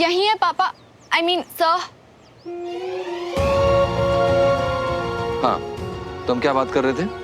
यही है पापा, आई मीन सर। हाँ, तुम क्या बात कर रहे थे?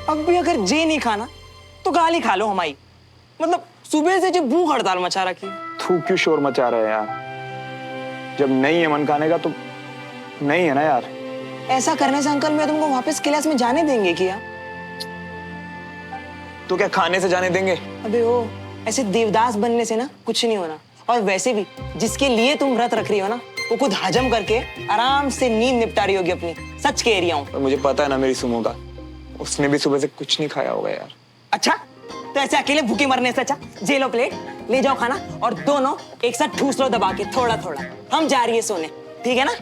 अब भी अगर जे नहीं खाना तो गाली खा लो हमारी। मतलब सुबह से जो भूख हड़ताल मचा रखी है। तू क्यों शोर मचा रहे है यार? जब नहीं है मन खाने का तो नहीं है ना यार। ऐसा करने से अंकल मैं तुमको वापस क्लास में जाने देंगे क्या? तो क्या खाने से जाने देंगे? अबे ओ, ऐसे देवदास बनने से ना कुछ नहीं होना। और वैसे भी जिसके लिए तुम व्रत रख रही हो ना, वो खुद हजम करके आराम से नींद निपटा रही होगी अपनी। सच कह रही हूँ। तो मुझे पता है ना मेरी सुमो का, उसने भी सुबह से कुछ नहीं खाया होगा यार। अच्छा, तो ऐसे अकेले भूखे मरने से अच्छा जे लो प्लेट, ले जाओ खाना और दोनों एक साथ ठूस लो दबा के थोड़ा थोड़ा। हम जा रही है सोने, ठीक है ना?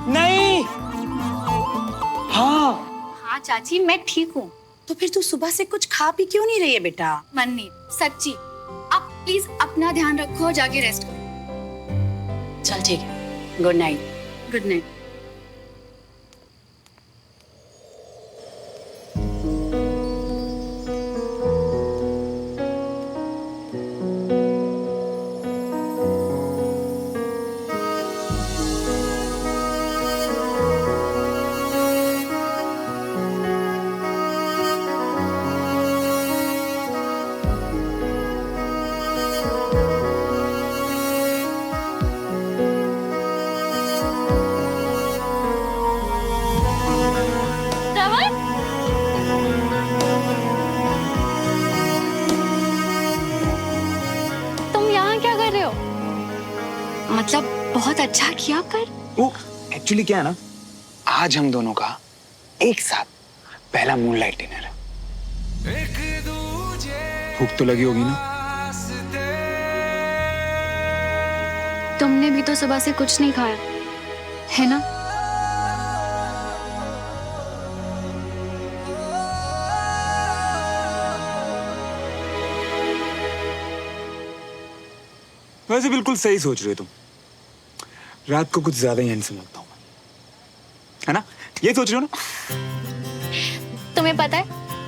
नहीं। हाँ हाँ चाची, मैं ठीक हूँ। तो फिर तू सुबह से कुछ खा पी क्यों नहीं रही है बेटा? मन नहीं, सच्ची। आप प्लीज अपना ध्यान रखो और जाके रेस्ट करो। चल ठीक है, गुड नाइट। Good night. मतलब बहुत अच्छा किया पर वो एक्चुअली क्या है ना, आज हम दोनों का एक साथ पहला मूनलाइट डिनर है। भूख तो लगी होगी ना? तुमने भी तो सुबह से कुछ नहीं खाया है ना? वैसे बिल्कुल सही सोच रहे हो तुम। रात को कुछ ज्यादा ही हैंडसम लगता हूँ, है ना? ये सोच रहे हो ना? तुम्हें पता है,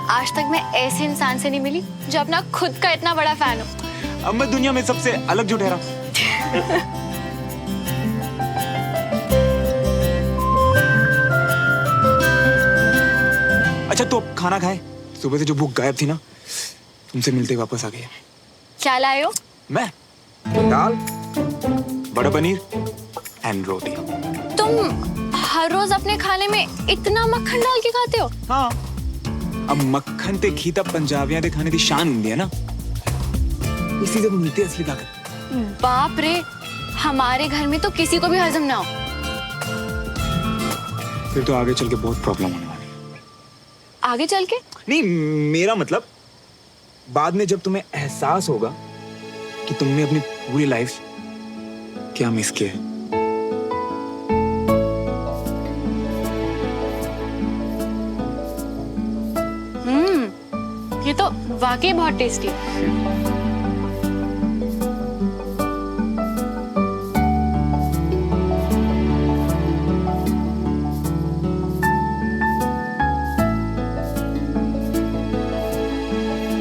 आज तक मैं ऐसे इंसान से नहीं मिली जो अपना खुद का इतना बड़ा फैन हो। अब मैं दुनिया में सबसे अलग जो ठहरा। अच्छा तो अब खाना खाए? सुबह से जो भूख गायब थी ना, तुमसे मिलते वापस आ गई है। क्या लाए हो? मैं दाल, बड़ा पनीर एंड रोटी। तुम हर रोज अपने खाने में इतना मक्खन डाल के खाते हो? हाँ, अब मक्खन ते घी ता पंजाबियां दे खाने दी शान हुंदी है ना, इसी से मिलती है असली ताकत। बाप रे, हमारे घर में तो किसी को भी हजम ना हो। फिर तो आगे चल के बहुत प्रॉब्लम होने वाली है। आगे चल के? नहीं, मेरा मतलब बाद में जब तुम्हें एहसास होगा कि तुमने अपनी पूरी लाइफ क्या मिस किया है। ये तो वाकई बहुत टेस्टी है।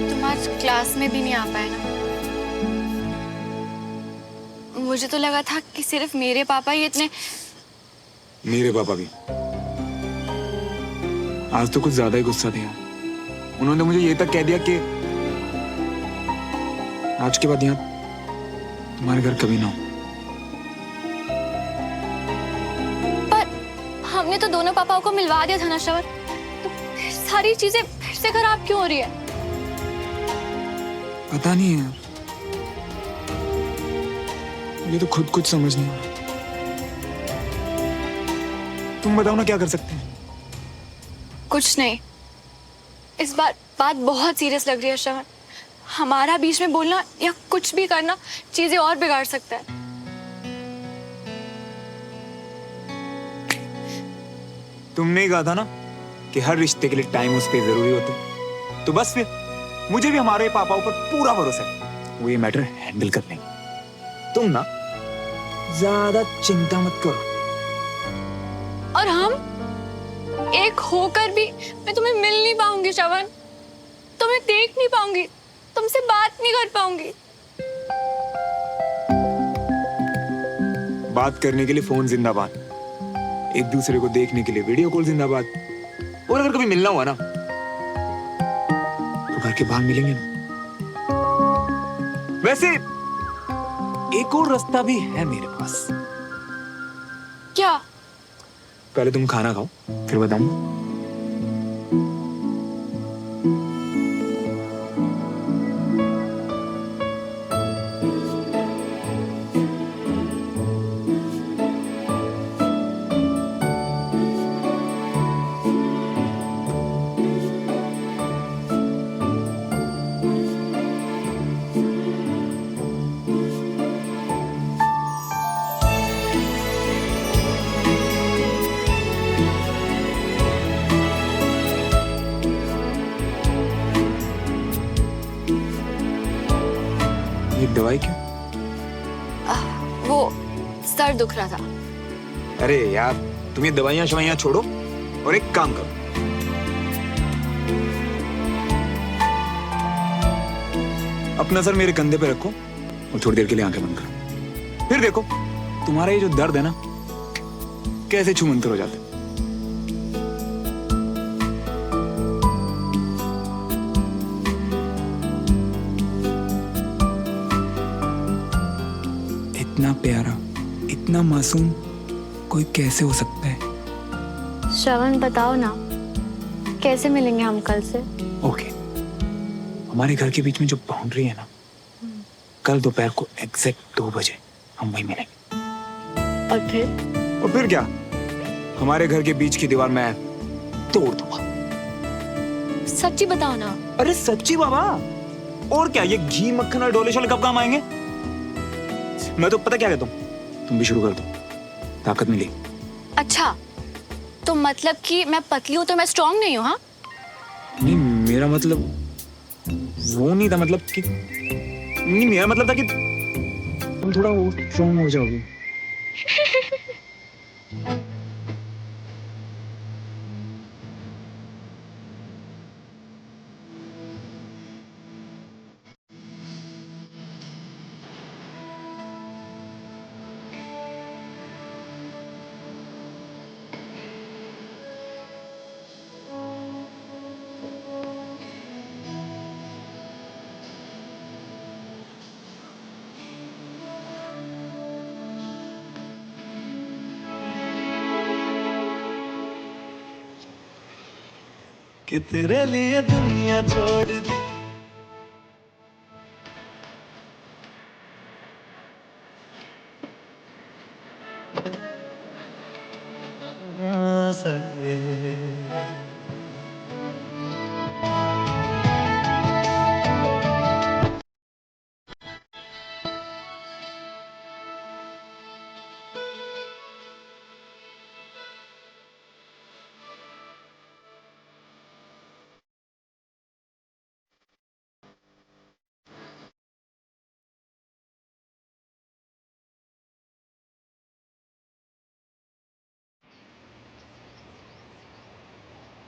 तुम आज क्लास में भी नहीं आ पाए ना? मुझे तो लगा था कि सिर्फ मेरे पापा ही इतने। मेरे पापा भी आज तो कुछ ज्यादा ही गुस्सा दिया। उन्होंने मुझे ये तक कह दिया कि आज के बाद यहाँ तुम्हारे घर कभी ना हो। पर हमने तो दोनों पापाओं को मिलवा दिया था ना श्रवण, तो फिर सारी चीजें फिर से खराब क्यों हो रही है? पता नहीं यार, मुझे तो खुद कुछ समझ नहीं आ रहा। तुम बताओ ना क्या कर सकते हैं? कुछ नहीं। इस बार बात बहुत सीरियस लग रही है श्रवण। हमारा बीच में बोलना या कुछ भी करना चीजें और बिगाड़ सकता है। तुमने ही कहा था ना कि हर रिश्ते के लिए टाइम उस पे जरूरी होता है। तो बस फिर मुझे भी हमारे पापा ऊपर पूरा भरोसा है, वो ये मैटर हैंडल कर लेंगे। तुम ना ज्यादा चिंता मत करो। और हम एक होकर भी मैं तुम्हें मिल नहीं पाऊंगी श्रवण, तुम्हें देख नहीं पाऊंगी, तुमसे बात नहीं कर पाऊंगी। बात करने के लिए फोन जिंदाबाद, एक दूसरे को देखने के लिए वीडियो कॉल जिंदाबाद। और अगर कभी मिलना हुआ ना तो घर के बाहर मिलेंगे ना। वैसे एक और रास्ता भी है मेरे पास। क्या? पहले तुम खाना खाओ फिर बताऊंगा। ये दवाई क्यों? वो सर दुख रहा था। अरे यार तुम ये दवाइयां शवाइयां छोड़ो और एक काम करो। अपना सर मेरे कंधे पे रखो और थोड़ी देर के लिए आंखें बंद करो। फिर देखो तुम्हारा ये जो दर्द है ना कैसे छूमंतर हो जाता है। इतना प्यारा, इतना मासूम कोई कैसे हो सकता है? श्रवण बताओ ना, कैसे मिलेंगे हम कल से? ओके, हमारे घर के बीच में जो बाउंड्री है ना, कल दोपहर को एग्जैक्ट 2 बजे हम वहीं मिलेंगे। और फिर क्या, हमारे घर के बीच की दीवार मैं तोड़ दूंगा। सच्ची बताओ ना। अरे सच्ची बाबा, और क्या, ये घी मक्खन और डोले शोले कब काम आएंगे? मैं तो पता क्या कहता हूँ, तुम भी शुरू कर दो, ताकत मिली। अच्छा, तो मतलब कि मैं पतली हूँ तो मैं स्ट्रांग नहीं हूँ? हाँ, नहीं मेरा मतलब वो नहीं था, मतलब कि नहीं, मेरा मतलब था कि तुम थोड़ा स्ट्रांग हो जाओगे। कि तेरे लिए दुनिया छोड़ दी।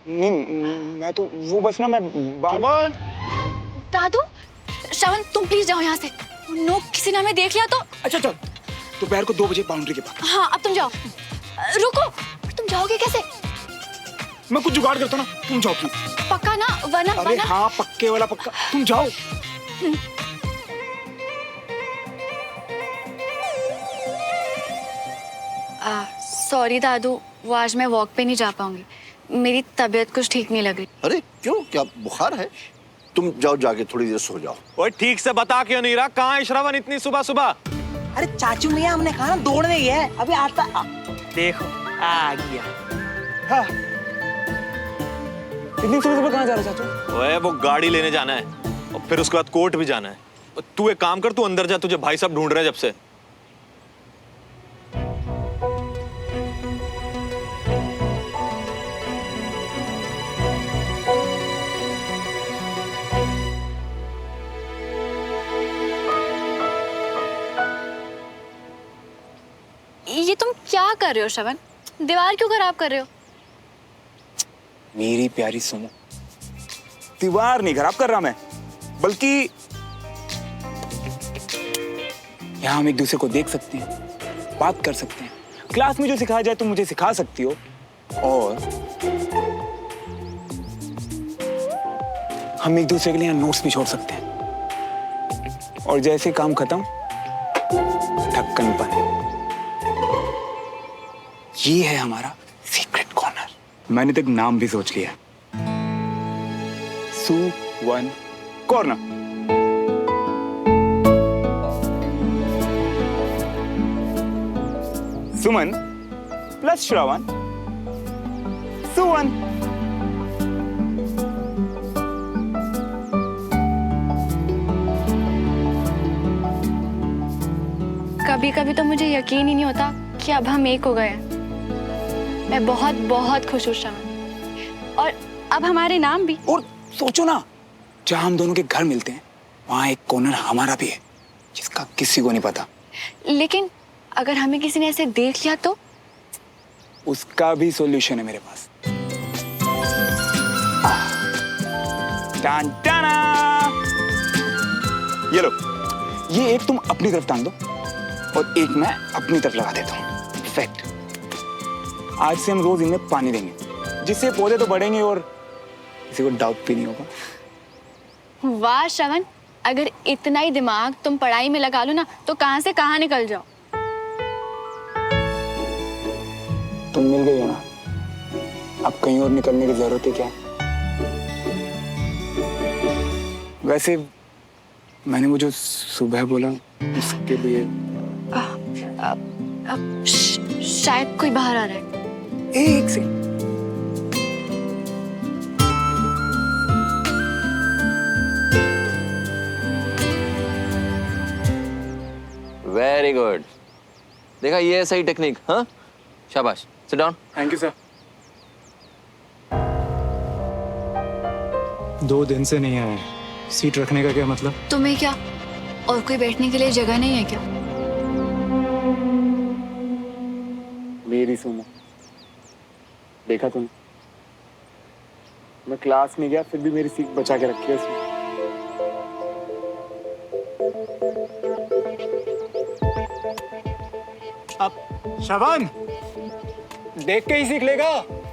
नहीं मैं तो वो बस ना मैं दादू, श्रवण तुम प्लीज जाओ यहाँ से। नो, किसी ने हमें देख लिया तो। अच्छा चल, दोपहर को 2 बजे बाउंड्री के पास। हाँ, अब तुम जाओ। रुको, तुम जाओगे कैसे? मैं कुछ जुगाड़ करता ना, तुम जाओ प्लीज। पक्का ना? वरना अरे हाँ, पक्के वाला पक्का, तुम जाओ। सॉरी दादू, वो आज मैं वॉक पे नहीं जा पाऊंगी। मेरी तबीयत कुछ ठीक नहीं लग रही। अरे क्यों, क्या बुखार है? तुम जाओ, जाके थोड़ी देर सो जाओ। ओए ठीक से बता क्यों नहीं रहा, कहाँ है श्रवण इतनी सुबह सुबह? अरे चाचू मियाँ, हमने कहा ना दौड़ने गया है, अभी आता। देखो आ गया। हाँ। इतनी सुबह सुबह कहाँ जा रहे हो चाचू? ओए वो गाड़ी लेने जाना है और फिर उसके बाद कोर्ट भी जाना है। तू एक काम कर, तू अंदर जा, तुझे भाई साहब ढूंढ रहे हैं जब से। ये तुम क्या कर रहे हो श्रवण? दीवार क्यों खराब कर रहे हो? मेरी प्यारी सुमो, दीवार नहीं खराब कर रहा मैं, बल्कि यहाँ हम एक दूसरे को देख सकते हैं, बात कर सकते हैं। क्लास में जो सिखाया जाए तुम मुझे सिखा सकती हो, और हम एक दूसरे के लिए यहाँ नोट्स भी छोड़ सकते हैं। और जैसे काम खत्म, ढक्कन बंद। ये है हमारा सीक्रेट कॉर्नर। मैंने तक नाम भी सोच लिया, सुवन कॉर्नर। सुमन प्लस श्रवण, सुवन। कभी कभी तो मुझे यकीन ही नहीं होता कि अब हम एक हो गए हैं। मैं बहुत बहुत खुश हूँ श्रवण, और अब हमारे नाम भी। और सोचो ना, जहां हम दोनों के घर मिलते हैं वहां एक कॉर्नर हमारा भी है, जिसका किसी को नहीं पता। लेकिन अगर हमें किसी ने ऐसे देख लिया तो? उसका भी सॉल्यूशन है मेरे पास। टान टाना। ये लो, ये एक तुम अपनी तरफ टांग दो और एक मैं अपनी तरफ लगा देता हूँ। परफेक्ट। आज से हम रोज इनमें पानी देंगे, जिससे पौधे तो बढ़ेंगे और किसी को डाउट भी नहीं होगा। वाह श्रवण, अगर इतना ही दिमाग तुम पढ़ाई में लगा लो ना तो कहां से कहां निकल जाओ। तुम मिल गई हो ना, अब कहीं और निकलने की जरूरत है क्या? वैसे मैंने वो जो सुबह बोला उसके लिए शायद कोई बाहर आ रहा है। एक सेकंड। Very good. देखा, ये है सही टेक्निक। हाँ, शाबाश। Sit down. Thank you sir. 2 दिन से नहीं आए, सीट रखने का क्या मतलब? तुम्हें क्या और कोई बैठने के लिए जगह नहीं है क्या? मेरी सुनो, देखा तुमने, मैं क्लास में गया फिर भी मेरी सीट बचा के रखी है उसने। अब श्रवण देख के ही सीख लेगा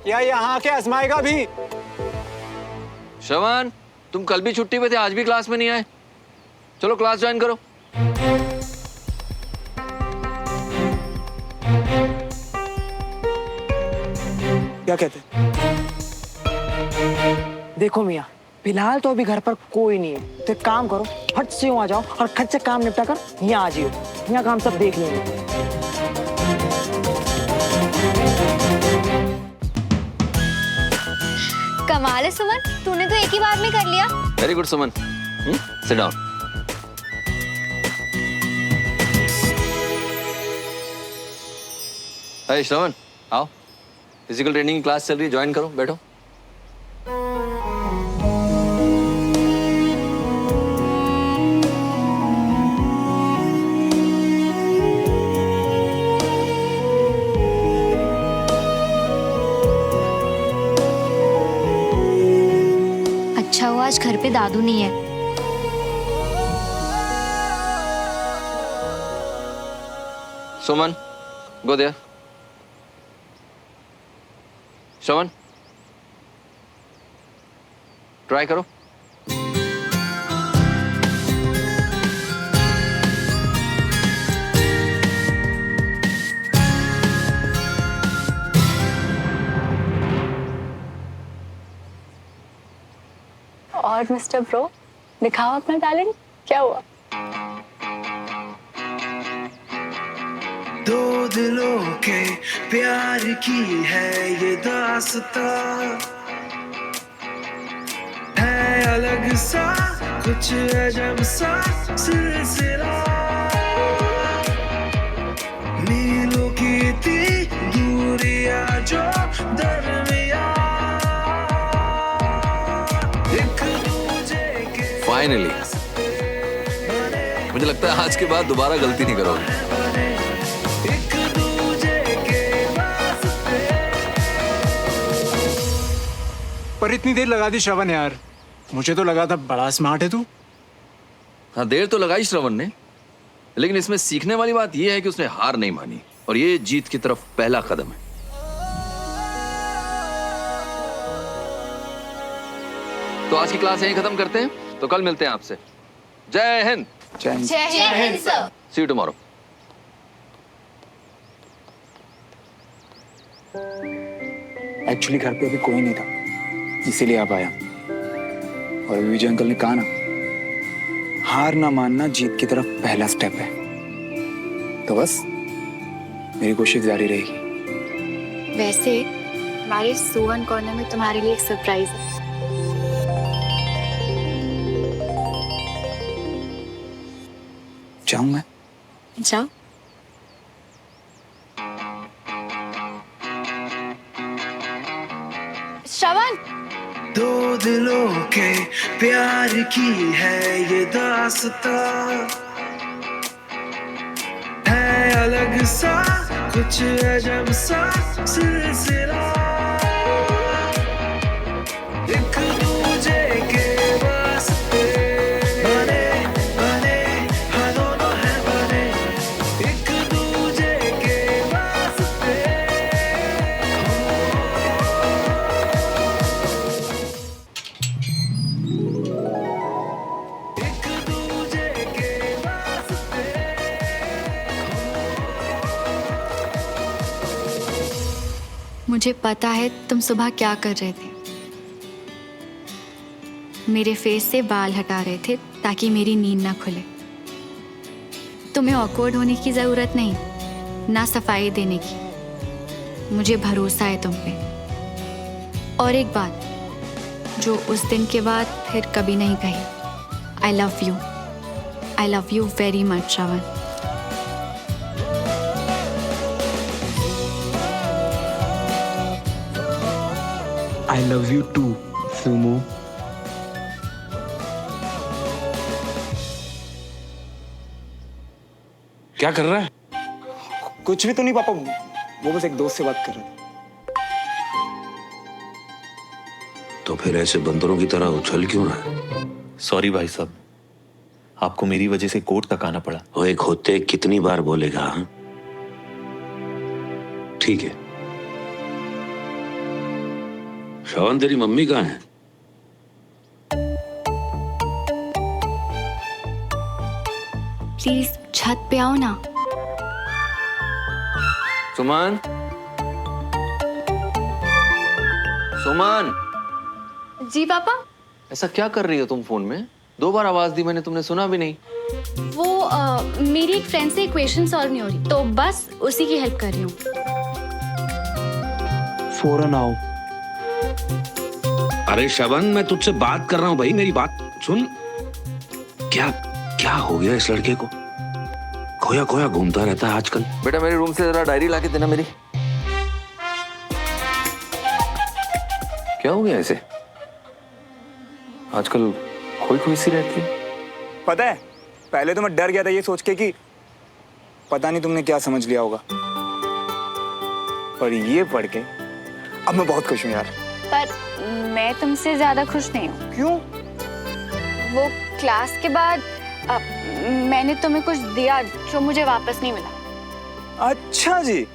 या यहाँ आके आजमाएगा भी? श्रवण, तुम कल भी छुट्टी पे थे, आज भी क्लास में नहीं आए। चलो क्लास ज्वाइन करो। क्या कहते? देखो मियाँ, फिलहाल तो अभी घर पर कोई नहीं है, तो एक काम करो, फट से वहाँ जाओ और खट से काम निपटा कर यहाँ आ जाओ। यहाँ काम सब देख लेंगे। कमाल है सुमन, तूने तो एक ही बार में कर लिया। Very good Suman. Sit down. अरे श्रवण, आओ, फिजिकल ट्रेनिंग की क्लास चल रही है, ज्वाइन करो, बैठो। अच्छा हुआ आज घर पे दादू नहीं है। सुमन, गो देयर। श्रवण, ट्राई करो। और मिस्टर ब्रो, दिखाओ अपना टैलेंट, क्या हुआ? दो दिलों के प्यार की है ये दास्तां, है अलग सा कुछ अजब सा सिलसिला, मीलों की थी दूरियां जो दरमिया, एक दूजे के फाइनली मुझे लगता है आज के बाद दोबारा गलती नहीं करोगे। एक दूजे के वास्ते। पर इतनी देर लगा दी श्रवण यार, मुझे तो लगा था बड़ा स्मार्ट है तू। हाँ, देर तो लगाई श्रवण ने, लेकिन इसमें सीखने वाली बात यह है कि उसने हार नहीं मानी और ये जीत की तरफ पहला कदम है। तो आज की क्लास यहीं खत्म करते हैं, तो कल मिलते हैं आपसे। जय हिंद। जय हिंद sir. See you tomorrow. Actually घर पे अभी कोई नहीं था, इसीलिए आप आया। और अभी विजय अंकल ने कहा ना, हार ना मानना जीत की तरफ पहला स्टेप है। तो बस मेरी कोशिश जारी रहेगी। वैसे हमारे सुवन कॉर्नर में तुम्हारे लिए एक सरप्राइज है। जाऊं मैं? जाओ। श्रवण, दो दिलों के प्यार की है ये दास्तां, है अलग सा कुछ अजब सा सिलसिला, एक दूजे के वास्ते बने बने हाँ दोनों है बने, एक दूजे के वास्ते। एक दूजे के वास्ते। मुझे पता है तुम सुबह क्या कर रहे थे। मेरे फेस से बाल हटा रहे थे ताकि मेरी नींद ना खुले। तुम्हें ऑकवर्ड होने की जरूरत नहीं, ना सफाई देने की। मुझे भरोसा है तुम पे। और एक बात जो उस दिन के बाद फिर कभी नहीं कही, I love you. I love you very much Shravan. I love you too, Sumo. क्या कर रहा है? कुछ भी तो नहीं पापा, वो बस एक दोस्त से बात कर रहे थे। तो फिर ऐसे बंदरों की तरह उछल क्यों रहा है? सॉरी भाई साहब, आपको मेरी वजह से कोर्ट तक आना पड़ा। वो एक होते कितनी बार बोलेगा? हाँ? ठीक है। श्रवण, तेरी मम्मी कहाँ है? प्लीज छत पे आओ ना। सुमन, सुमन, जी पापा। ऐसा क्या कर रही हो तुम फोन में? 2 बार आवाज दी मैंने, तुमने सुना भी नहीं। वो मेरी एक फ्रेंड से इक्वेशन सॉल्व नहीं हो रही, तो बस उसी की हेल्प कर रही हूँ। फौरन आओ। अरे श्रवण, मैं तुझसे बात कर रहा हूँ भाई, मेरी बात सुन। क्या क्या हो गया इस लड़के को? खोया खोया घूमता रहता है आजकल। बेटा मेरे रूम से जरा डायरी लाके देना मेरी। क्या हो गया इसे? आजकल खोई खोई सी रहती है। पता है, पहले तो मैं डर गया था ये सोच के कि पता नहीं तुमने क्या समझ लिया होगा, पर ये पढ़ के अब मैं बहुत खुश हूँ यार। पर मैं तुमसे ज्यादा खुश नहीं हूँ। क्यों? वो क्लास के बाद मैंने तुम्हें कुछ दिया जो मुझे वापस नहीं मिला। अच्छा जी,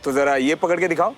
तो जरा ये पकड़ के दिखाओ।